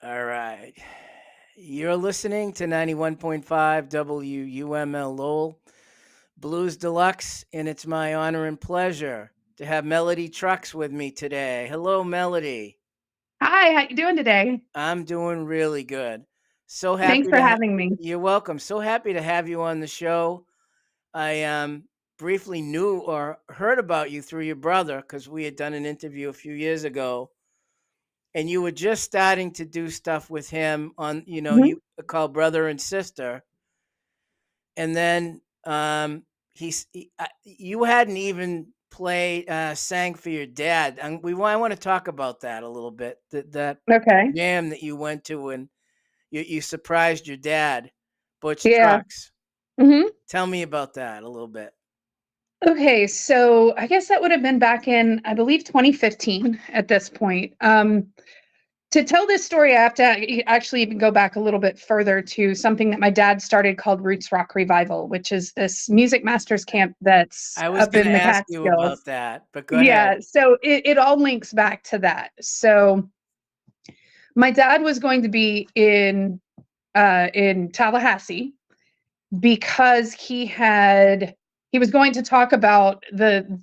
All right. You're listening to 91.5 WUML Lowell Blues Deluxe, and it's my honor and pleasure to have Melody Trucks with me today. Hello, Melody. Hi, how you doing today? I'm doing really good. So Thanks happy for to having me. You're welcome. So happy to have you on the show. I briefly knew or heard about you through your brother because we had done an interview a few years ago, and you were just starting to do stuff with him on, Mhm. you call brother and sister, and then you hadn't even played sang for your dad, and I want to talk about that a little bit. That Okay. jam that you went to and you surprised your dad, Butch Yeah. Trucks. hmm Tell me about that a little bit. Okay, so I guess that would have been back in, I believe, 2015 at this point. To tell this story, I have to actually even go back a little bit further to something that my dad started called Roots Rock Revival, which is this music masters camp that's I was up going in to the ask you about Catskills. that, but go ahead. Yeah, so it all links back to that. So my dad was going to be in Tallahassee because he was going to talk about the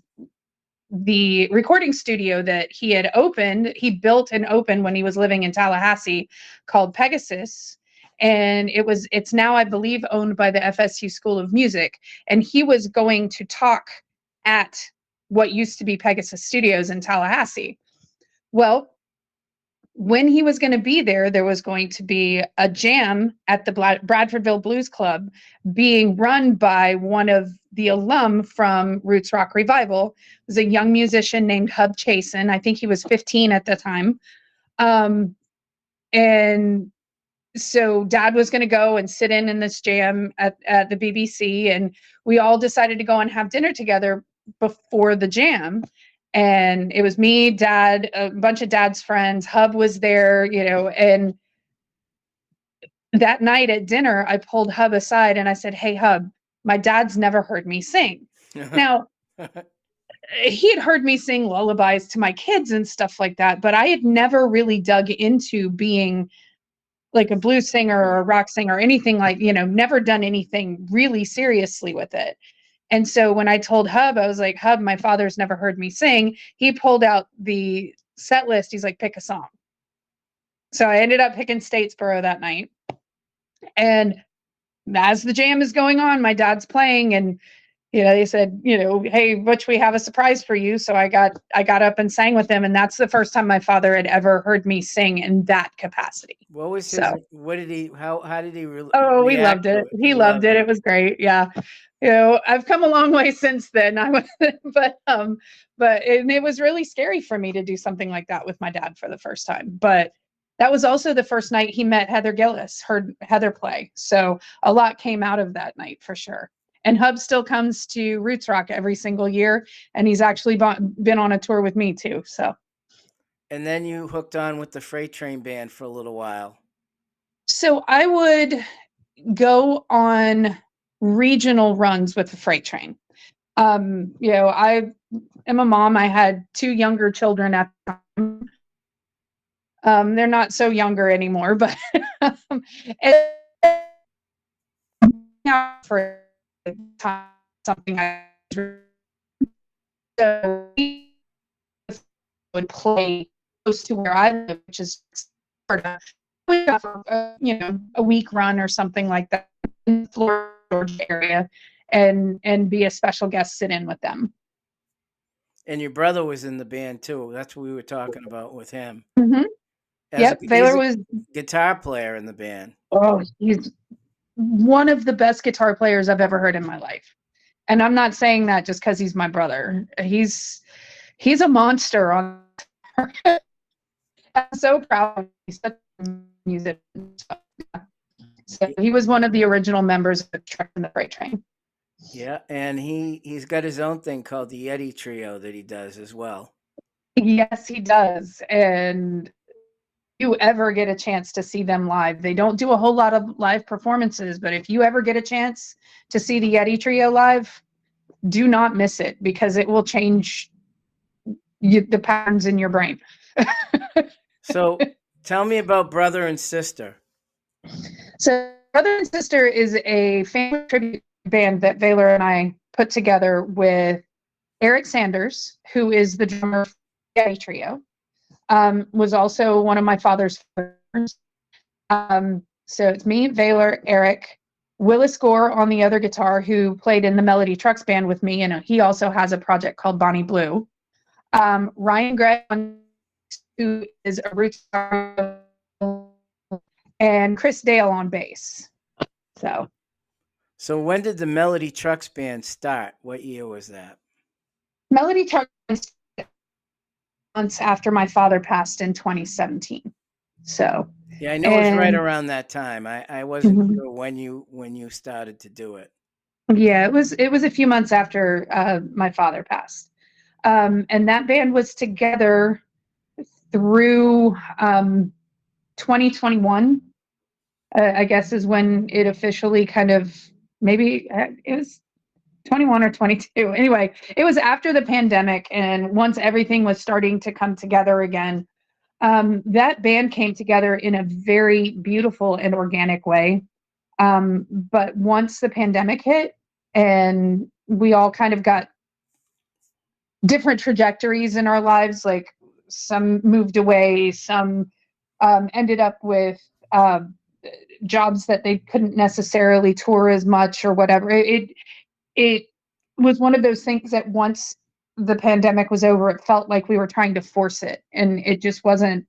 recording studio that he built and opened when he was living in Tallahassee, called Pegasus. And it's now, I believe, owned by the FSU School of Music. And he was going to talk at what used to be Pegasus Studios in Tallahassee. Well, when he was going to be there, there was going to be a jam at the Bradfordville Blues Club being run by one of the alum from Roots Rock Revival. It was a young musician named Hub Chasen. I think he was 15 at the time. Um, and so dad was going to go and sit in this jam at the BBC, and we all decided to go and have dinner together before the jam. And it was me, dad, a bunch of dad's friends. Hub was there, and that night at dinner, I pulled Hub aside and I said, "Hey, Hub, my dad's never heard me sing." Now, he had heard me sing lullabies to my kids and stuff like that, but I had never really dug into being like a blues singer or a Right. rock singer or anything, like, never done anything really seriously with it. And so when I told Hub, I was like, "Hub, my father's never heard me sing." He pulled out the set list. He's like, "Pick a song." So I ended up picking Statesboro that night. And as the jam is going on, my dad's playing, and they said, "Hey, Butch, we have a surprise for you." So I got up and sang with him, and that's the first time my father had ever heard me sing in that capacity. What was his? So, What did he? How did he oh, we react loved to it. it? He He loved loved it. it. It was great. Yeah. I've come a long way since then. But it was really scary for me to do something like that with my dad for the first time. But that was also the first night he met Heather Gillis, heard Heather play. So a lot came out of that night for sure. And Hub still comes to Roots Rock every single year, and he's actually been on a tour with me too. And then you hooked on with the Freight Train Band for a little while. So I would go on regional runs with the freight train. I am a mom. I had two younger children at the time. They're not so younger anymore, but for time, something I would play close to where I live, which is Florida. A week run or something like that in the Florida, Georgia area, and be a special guest sit in with them. And your brother was in the band too. That's what we were talking about with him. Mm-hmm. Yep, He's Vaylor a was. guitar player in the band. Oh, he's one of the best guitar players I've ever heard in my life. And I'm not saying that just because he's my brother. He's a monster on. I'm so proud of him. He's such a musician. So he was one of the original members of the Truck and the Freight Train. Yeah, and he's got his own thing called the Yeti Trio that he does as well. Yes, he does. And you ever get a chance to see them live, they don't do a whole lot of live performances, but if you ever get a chance to see the Yeti Trio live, do not miss it because it will change the patterns in your brain. So Tell me about Brother and Sister. So Brother and Sister is a family tribute band that Vaylor and I put together with Eric Sanders, who is the drummer of the Yeti Trio, was also one of my father's friends. So it's me, Vaylor, Eric, Willis Gore on the other guitar, who played in the Melody Trucks band with me, and he also has a project called Bonnie Blue. Ryan Gregg, who is a roots guitar, and Chris Dale on bass. So when did the Melody Trucks band start? What year was that? Melody Trucks months after my father passed in 2017. So yeah, I know it was right around that time. I wasn't sure when you started to do it. Yeah, it was a few months after my father passed. And that band was together through 2021, I guess is when it officially kind of, maybe it was 21 or 22. Anyway, it was after the pandemic, and once everything was starting to come together again, that band came together in a very beautiful and organic way. But once the pandemic hit and we all kind of got different trajectories in our lives, like some moved away, some ended up with jobs that they couldn't necessarily tour as much or whatever. It was one of those things that once the pandemic was over, it felt like we were trying to force it, and it just wasn't,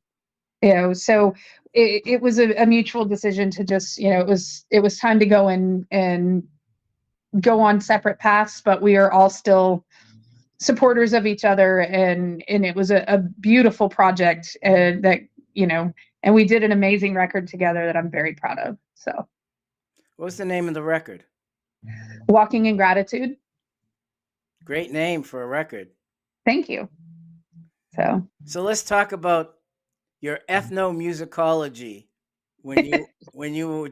so it was a mutual decision to just, it was time to go and go on separate paths, but we are all still supporters of each other, and it was a beautiful project, that, and we did an amazing record together that I'm very proud of. So what's the name of the record? Walking in Gratitude. Great name for a record. Thank you. So let's talk about your ethnomusicology when you were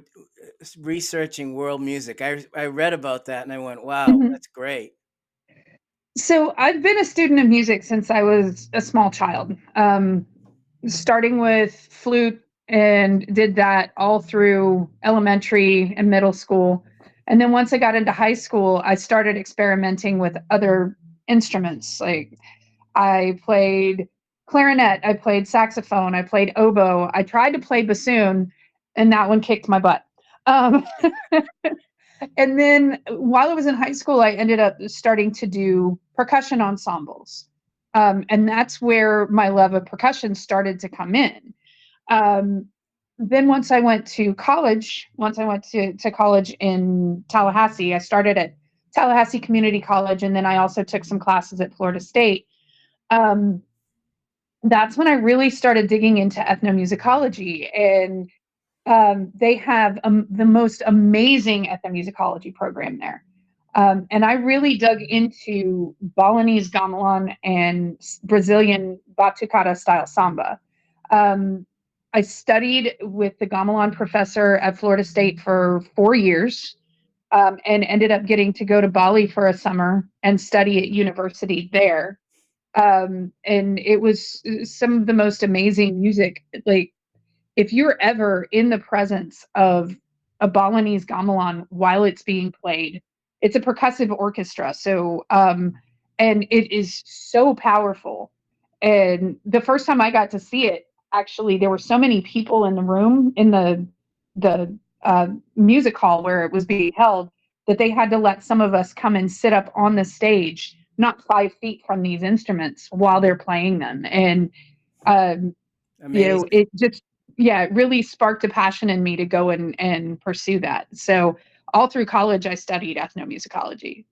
researching world music. I read about that and I went, wow, that's great. So I've been a student of music since I was a small child, starting with flute, and did that all through elementary and middle school. And then once I got into high school, I started experimenting with other instruments. Like I played clarinet, I played saxophone, I played oboe, I tried to play bassoon, and that one kicked my butt. And then while I was in high school, I ended up starting to do percussion ensembles. And that's where my love of percussion started to come in. Then once I went to college in Tallahassee, I started at Tallahassee Community College, and then I also took some classes at Florida State. That's when I really started digging into ethnomusicology, and they have the most amazing ethnomusicology program there. And I really dug into Balinese gamelan and Brazilian batucada style samba. I studied with the gamelan professor at Florida State for 4 years, and ended up getting to go to Bali for a summer and study at university there. And it was some of the most amazing music. Like, if you're ever in the presence of a Balinese gamelan while it's being played, it's a percussive orchestra. So, and it is so powerful. And the first time I got to see it, actually, there were so many people in the room, in the music hall where it was being held, that they had to let some of us come and sit up on the stage, not 5 feet from these instruments, while they're playing them. And, it just, it really sparked a passion in me to go and pursue that. So all through college, I studied ethnomusicology.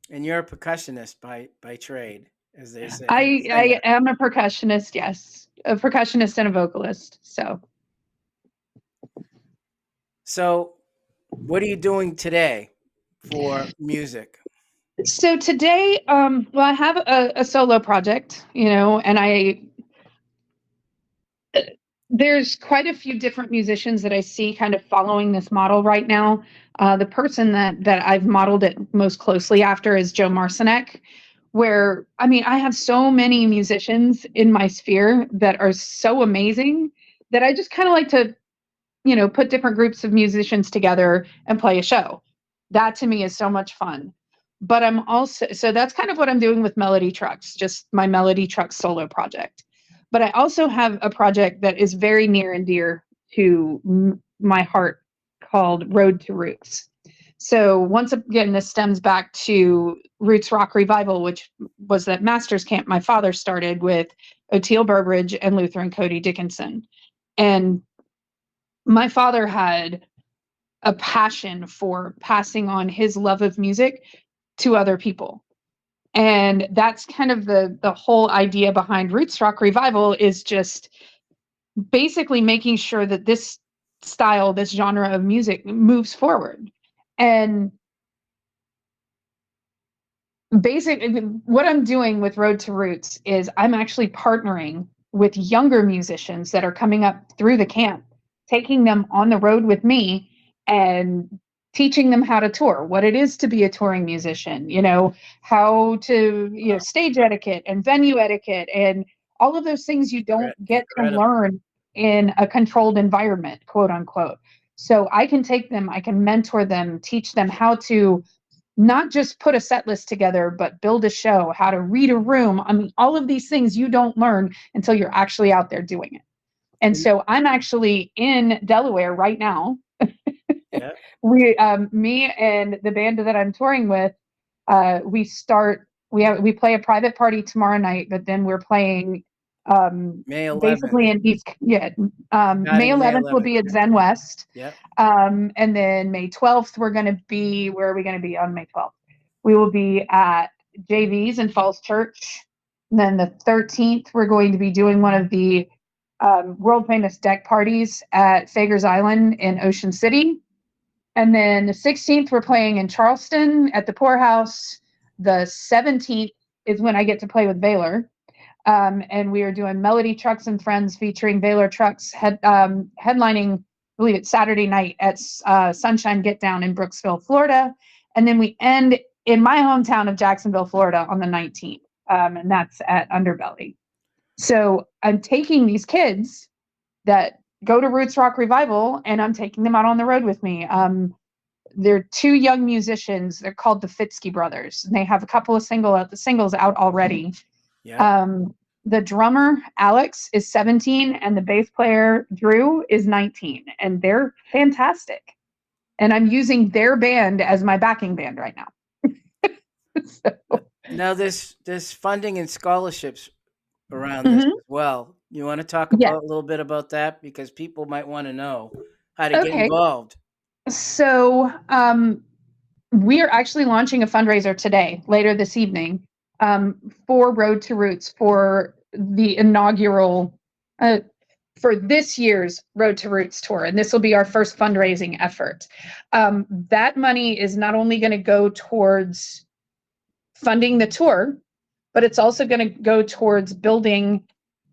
And you're a percussionist by trade, as they say. I am a percussionist, yes. A percussionist and a vocalist. So what are you doing today for music? So today, I have a solo project, and there's quite a few different musicians that I see kind of following this model right now. The person that I've modeled it most closely after is Joe Marcinek, where, I have so many musicians in my sphere that are so amazing that I just kind of like to, put different groups of musicians together and play a show. That to me is so much fun. But I'm also, so that's kind of what I'm doing with Melody Trucks, just my Melody Trucks solo project. But I also have a project that is very near and dear to my heart called Road to Roots. So once again, this stems back to Roots Rock Revival, which was that master's camp my father started with Oteil Burbridge and Luther and Cody Dickinson. And my father had a passion for passing on his love of music to other people. And that's kind of the whole idea behind Roots Rock Revival, is just basically making sure that this style, this genre of music moves forward. And basically what I'm doing with Road to Roots is I'm actually partnering with younger musicians that are coming up through the camp, taking them on the road with me and teaching them how to tour, what it is to be a touring musician, how to, stage etiquette and venue etiquette and all of those things you don't get to learn in a controlled environment, quote unquote. So I can take them, I can mentor them, teach them how to not just put a set list together, but build a show, how to read a room. I mean, all of these things you don't learn until you're actually out there doing it. And so I'm actually in Delaware right now. Yeah. Me and the band that I'm touring with, we play a private party tomorrow night, but then we're playing May 11th. Basically in East, May 11th will be at Zen West. Yeah. And then May 12th, where are we going to be on May 12th? We will be at JV's in Falls Church. And then the 13th, we're going to be doing one of the world famous deck parties at Fager's Island in Ocean City. And then the 16th, we're playing in Charleston at the Poorhouse. The 17th is when I get to play with Vaylor. And we are doing Melody Trucks and Friends featuring Vaylor Trucks headlining, I believe it's Saturday night at Sunshine Get Down in Brooksville, Florida. And then we end in my hometown of Jacksonville, Florida on the 19th. And that's at Underbelly. So I'm taking these kids that go to Roots Rock Revival and I'm taking them out on the road with me. They're two young musicians. They're called the Fitzky Brothers. And they have a couple of singles out already. Yeah. The drummer, Alex, is 17 and the bass player, Drew, is 19. And they're fantastic. And I'm using their band as my backing band right now. So. Now, there's funding and scholarships around this as well. You want to talk about a little bit about that? Because people might want to know how to get involved. So we are actually launching a fundraiser today, later this evening, for Road to Roots, for the inaugural, for this year's Road to Roots tour. And this will be our first fundraising effort. That money is not only going to go towards funding the tour, but it's also going to go towards building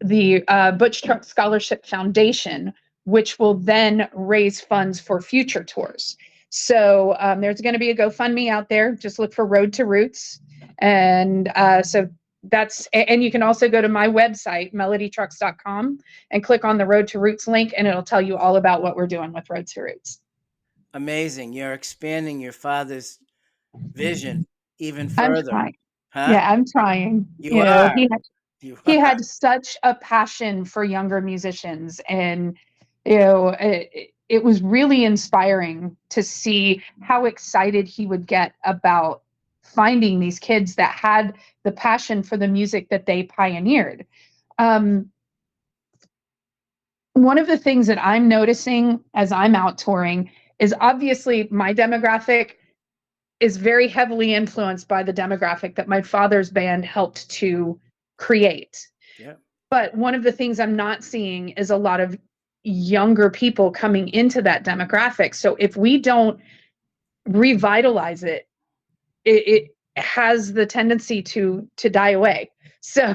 the Butch Trucks Scholarship Foundation, which will then raise funds for future tours. So there's going to be a GoFundMe out there. Just look for Road to Roots. And so that's, and you can also go to my website, melodytrucks.com, and click on the Road to Roots link, and it'll tell you all about what we're doing with Road to Roots. Amazing. You're expanding your father's vision even further. I'm trying. Huh? Yeah, I'm trying. You are. He had such a passion for younger musicians, and it was really inspiring to see how excited he would get about finding these kids that had the passion for the music that they pioneered. One of the things that I'm noticing as I'm out touring is obviously my demographic is very heavily influenced by the demographic that my father's band helped to create. Yeah. But one of the things I'm not seeing is a lot of younger people coming into that demographic. So if we don't revitalize it, it has the tendency to die away. So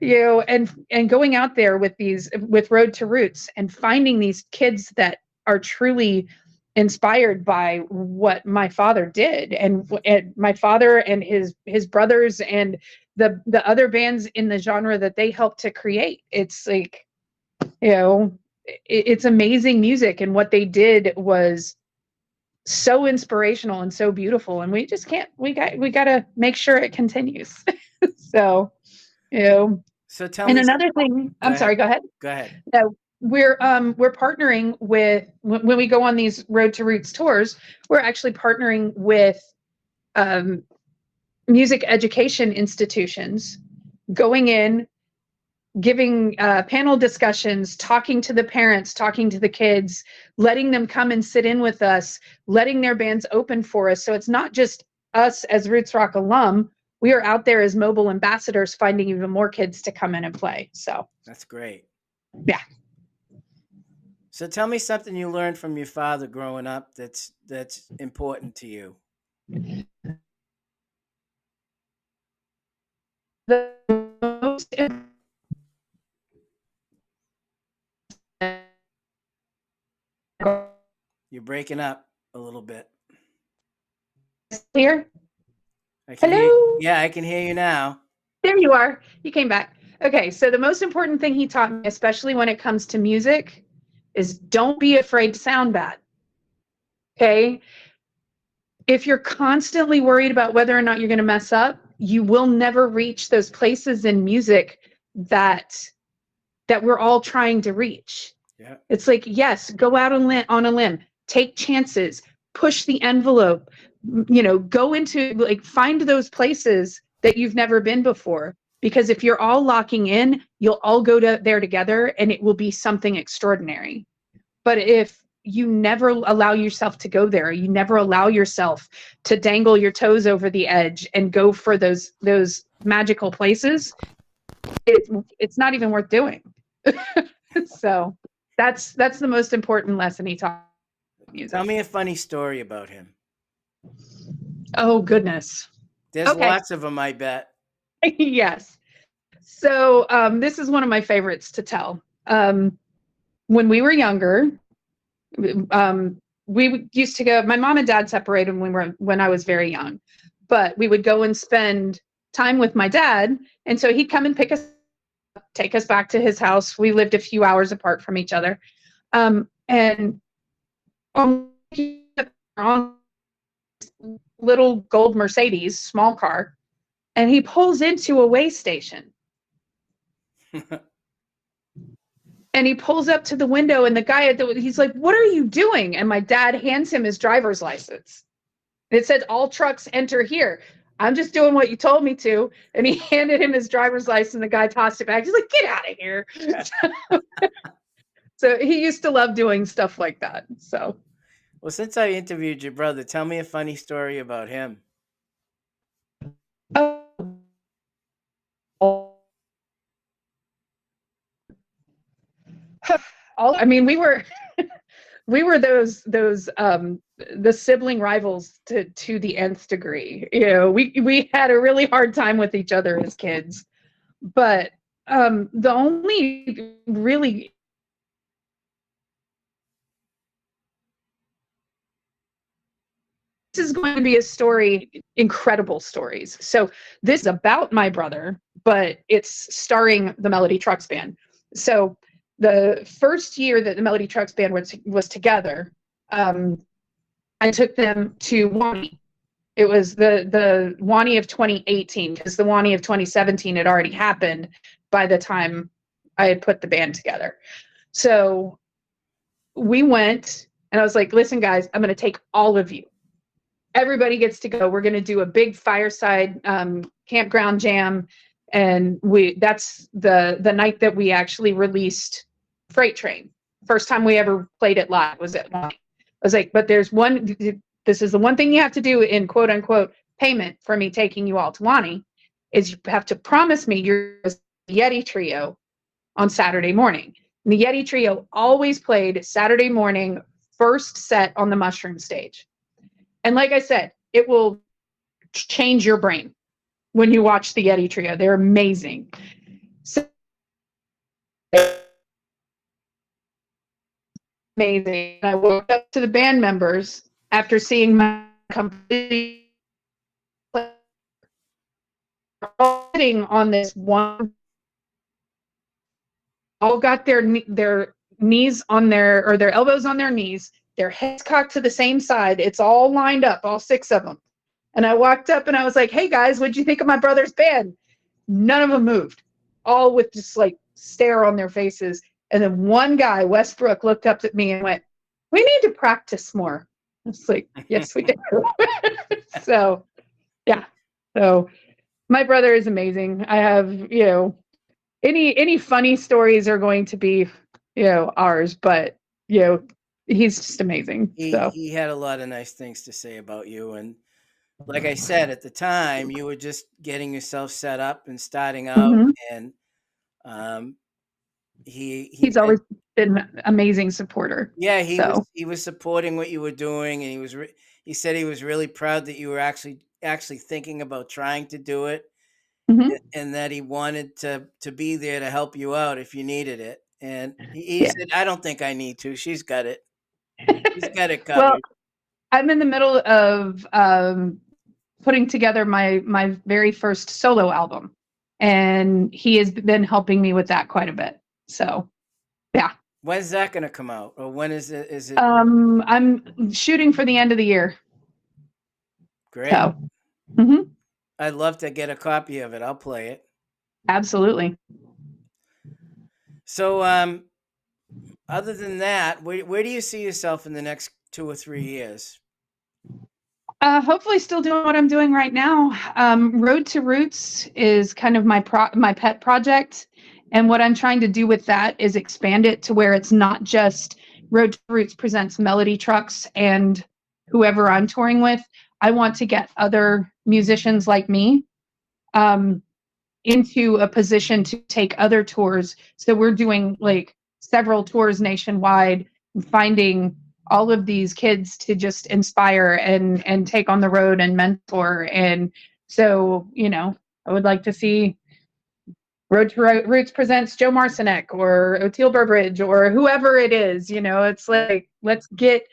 and going out there with Road to Roots and finding these kids that are truly inspired by what my father did, and my father and his brothers and the other bands in the genre that they helped to create. It's like, You know, it's amazing music, and what they did was so inspirational and so beautiful, and we just can't, we got to make sure it continues. So, you know, So tell and me, another thing, go I'm sorry, ahead. go ahead. Go ahead. No, we're partnering with, when we go on these Road to Roots tours, we're actually partnering with um, music education institutions, going in, giving panel discussions, talking to the parents, talking to the kids, letting them come and sit in with us, letting their bands open for us. So it's not just us as Roots Rock alum. We are out there as mobile ambassadors, finding even more kids to come in and play. So That's great. yeah. So tell me something you learned from your father growing up that's important to you. The most You're breaking up a little bit. clear. I can hear. Hello. Yeah, I can hear you now. There you are. You came back. Okay, so the most important thing he taught me, especially when it comes to music, is don't be afraid to sound bad. Okay? If you're constantly worried about whether or not you're going to mess up, you will never reach those places in music that we're all trying to reach. Yeah. It's like, yes, go out on a limb, take chances, push the envelope, go into, like, find those places that you've never been before. Because if you're all locking in, you'll all go there together and it will be something extraordinary. But if you never allow yourself to go there, you never allow yourself to dangle your toes over the edge and go for those magical places, it's not even worth doing. So that's the most important lesson he taught me. Tell me a funny story about him. Oh goodness. There's Okay. lots of them, I bet. Yes. So this is one of my favorites to tell. When we were younger, we used to go. My mom and dad separated when I was very young, but we would go and spend time with my dad, and so he'd come and pick us, take us back to his house. We lived a few hours apart from each other, and on little gold Mercedes, small car, and he pulls into a way station. And he pulls up to the window, and the guy he's like, "What are you doing?" And my dad hands him his driver's license. It said, "All trucks enter here." "I'm just doing what you told me to." And he handed him his driver's license. The guy tossed it back. He's like, "Get out of here." So he used to love doing stuff like that. So, well, since I interviewed your brother, tell me a funny story about him. I mean, we were those the sibling rivals to the nth degree. We had a really hard time with each other as kids. But the only really this is going to be a story, incredible stories. So this is about my brother, but it's starring the Melody Trucks Band. So the first year that the Melody Trucks Band was together, I took them to Suwannee. It was the Suwannee of 2018, because the Suwannee of 2017 had already happened by the time I had put the band together. So we went, and I was like, "Listen, guys, I'm going to take all of you. Everybody gets to go. We're going to do a big fireside campground jam." And that's the night that we actually released Freight Train. First time we ever played it live was at Suwannee. I was like, "But this is the one thing you have to do in quote unquote payment for me taking you all to Suwannee, is you have to promise me you're a Yeti Trio on Saturday morning." And the Yeti Trio always played Saturday morning, first set on the Mushroom stage. And like I said, it will change your brain when you watch the Yeti Trio. They're amazing. So amazing. I woke up to the band members after seeing my completely sitting on this one all got their knees on their, or their elbows on their knees, their heads cocked to the same side. It's all lined up, all 6 of them. And I walked up and I was like, hey guys, what'd you think of my brother's band? None of them moved, all with just like stare on their faces. And then one guy, Westbrook, looked up at me and went, we need to practice more. I was like, yes, we do. So, yeah. So my brother is amazing. I have, any funny stories are going to be, ours, but, he's just amazing. He had a lot of nice things to say about you. And like I said, at the time, you were just getting yourself set up and starting out. And he's always been an amazing supporter. Yeah, he was supporting what you were doing, and he said he was really proud that you were actually thinking about trying to do it, and that he wanted to be there to help you out if you needed it. And he said, "I don't think I need to. She's got it. She's got it covered." Well, I'm in the middle of putting together my very first solo album, and he has been helping me with that quite a bit. So, yeah. When's that going to come out, or when is it? I'm shooting for the end of the year. Great. So, I'd love to get a copy of it. I'll play it. Absolutely. So, other than that, where do you see yourself in the next 2 or 3 years? Hopefully still doing what I'm doing right now. Road to Roots is kind of my pet project. And what I'm trying to do with that is expand it to where it's not just Road to Roots presents Melody Trucks and whoever I'm touring with. I want to get other musicians like me into a position to take other tours. So we're doing like several tours nationwide, finding all of these kids to just inspire and take on the road and mentor. And so, I would like to see Road to Roots presents Joe Marcinek or Oteil Burbridge or whoever it is. It's like, let's get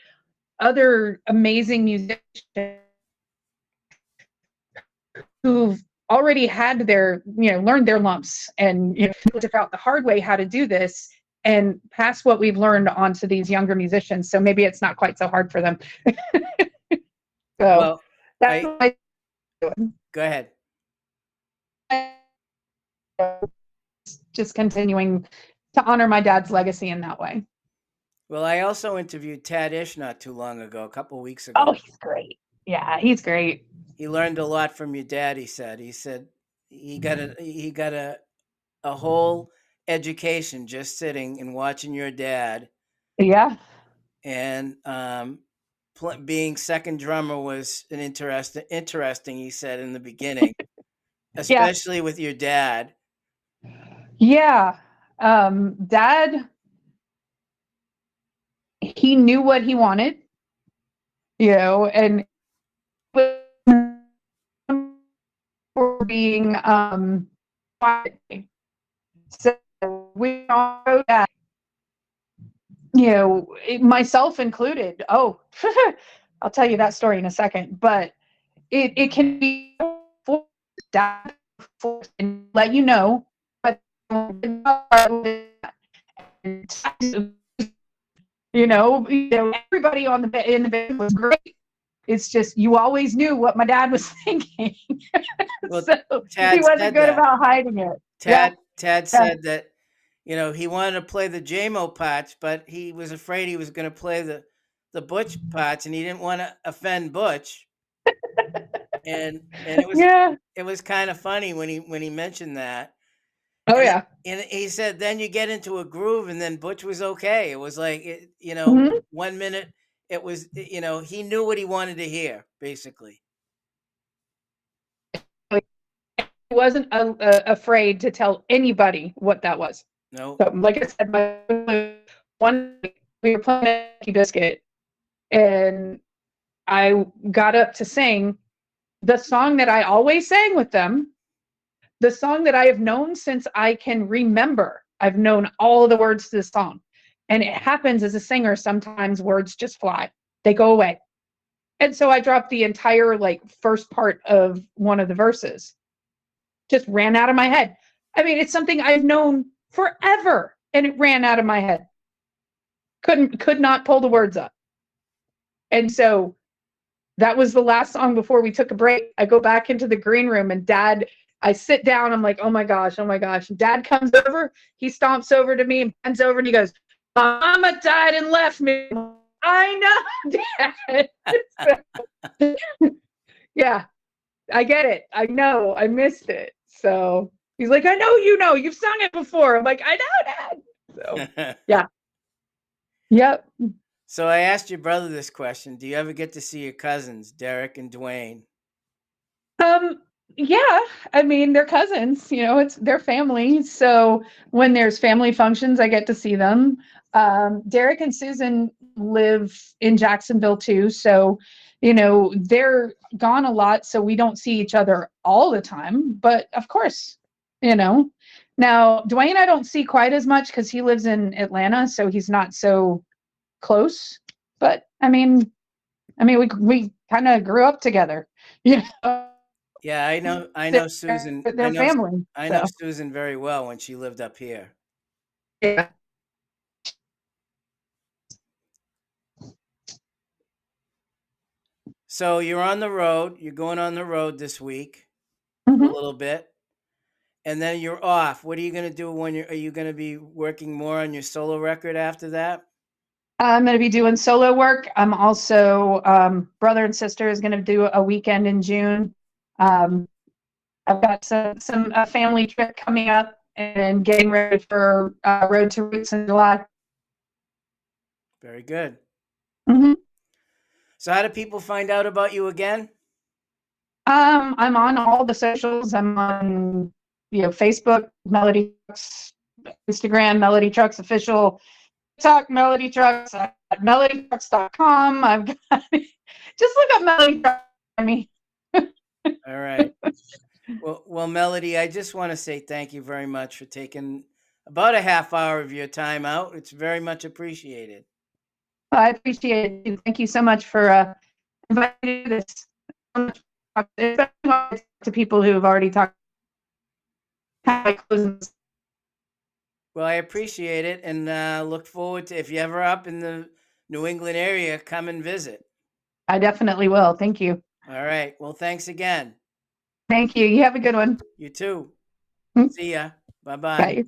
other amazing musicians who've already had their, learned their lumps and, figured out the hard way how to do this and pass what we've learned on to these younger musicians. So maybe it's not quite so hard for them. So that's what I'm doing. Go ahead. Just continuing to honor my dad's legacy in that way. Well, I also interviewed Tad Ish not too long ago, a couple of weeks ago. Oh, he's great. Yeah, he's great. He learned a lot from your dad, he said. He said he got a whole education just sitting and watching your dad. Yeah. And being second drummer was an interesting, he said in the beginning, especially with your dad. Yeah. Dad, he knew what he wanted, and for being so we all know that, myself included. Oh, I'll tell you that story in a second, but it can be for dad and let you know, but everybody in the band was great. It's just you always knew what my dad was thinking. Well, so he wasn't good about hiding it. Tad said that he wanted to play the JMO parts, but he was afraid he was going to play the Butch parts, and he didn't want to offend Butch. and it was kind of funny when he mentioned that. Oh, yeah. And he said, then you get into a groove, and then Butch was okay. It was like, 1 minute, it was, he knew what he wanted to hear, basically. He wasn't afraid to tell anybody what that was. No. So, like I said, we were playing Key Biscuit, and I got up to sing the song that I always sang with them, the song that I have known since I can remember. I've known all the words to the song. And it happens as a singer, sometimes words just fly. They go away. And so I dropped the entire first part of one of the verses. Just ran out of my head. I mean, it's something I've known forever. and it ran out of my head. Could not pull the words up. And so that was the last song before we took a break. I go back into the green room and I sit down. I'm like, oh my gosh, oh my gosh. Dad comes over. He stomps over to me and bends over and he goes, Mama died and left me. I know, Dad. Yeah, I get it. I know. I missed it. So he's like, I know you know. You've sung it before. I'm like, I know, Dad. So yeah. Yep. So I asked your brother this question. Do you ever get to see your cousins, Derek and Duane? Yeah, I mean, they're cousins, it's their family. So when there's family functions, I get to see them. Derek and Susan live in Jacksonville too. So, they're gone a lot. So we don't see each other all the time. But of course, now Duane, I don't see quite as much because he lives in Atlanta. So he's not so close. But I mean, we kind of grew up together. Yeah, I know Susan. Their family. I know Susan very well when she lived up here. Yeah. So you're on the road. You're going on the road this week for a little bit, and then you're off. What are you going to do are you going to be working more on your solo record after that? I'm going to be doing solo work. I'm also brother and sister is going to do a weekend in June. I've got some family trip coming up and getting ready for Road to Roots in July. Very good. Mm-hmm. So how do people find out about you again? I'm on all the socials. I'm on Facebook, Melody Trucks, Instagram, Melody Trucks Official, TikTok, Melody Trucks, at melodytrucks.com. I've got just look up Melody Trucks. All right. Well, Melody, I just want to say thank you very much for taking about a half hour of your time out. It's very much appreciated. I appreciate it. Thank you so much for inviting me to this. Especially to people who have already talked. Well, I appreciate it and look forward to, if you're ever up in the New England area, come and visit. I definitely will. Thank you. All right. Well, thanks again. Thank you. You have a good one. You too. See ya. Bye-bye. Bye.